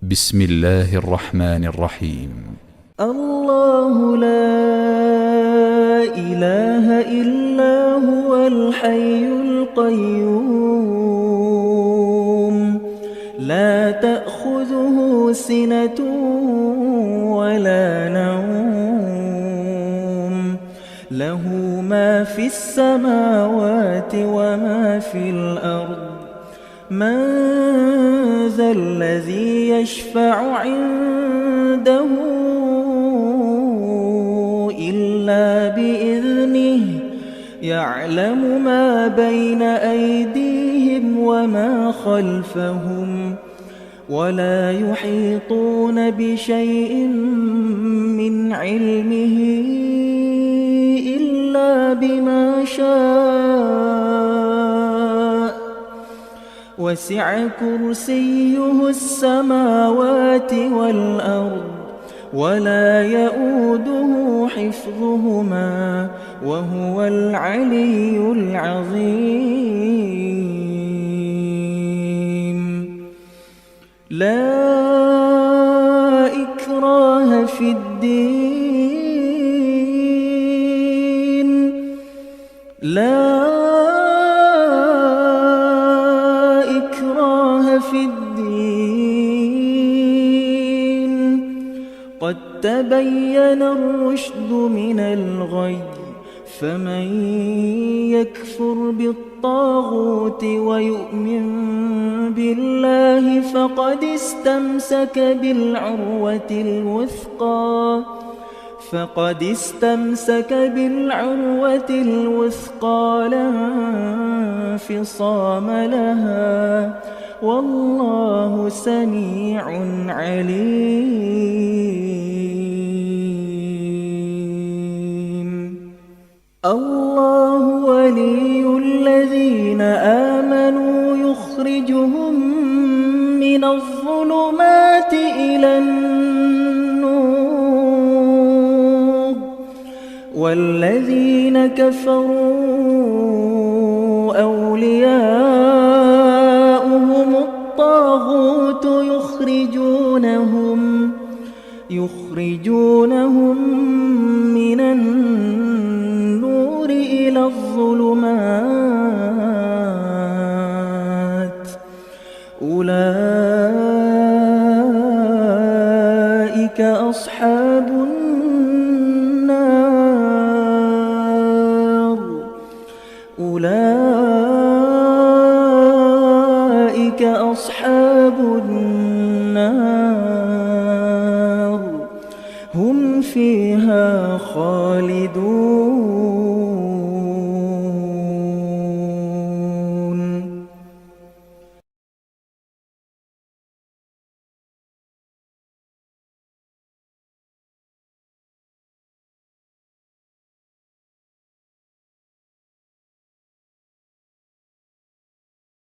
بسم الله الرحمن الرحيم. الله لا إله إلا هو الحي القيوم لا تأخذه سنة ولا نوم له ما في السماوات وما في الأرض من ذا الذي يشفع عنده إلا بإذنه يعلم ما بين أيديهم وما خلفهم ولا يحيطون بشيء من علمه إلا بما شاء وسع كرسيه السماوات والأرض ولا يؤوده حفظهما وهو العلي العظيم لا إكراه في الدين في الدين قد تبين الرشد من الغي فمن يكفر بالطاغوت ويؤمن بالله فقد استمسك بالعروة الوثقى لا انفصام لها والله سميع عليم الله ولي الذين آمنوا يخرجهم من الظلمات إلى النور والذين كفروا أولياؤهم الطاغوت يخرجونهم من النور إلى الظلمات أولئك أصحاب النار هم فيها خالدون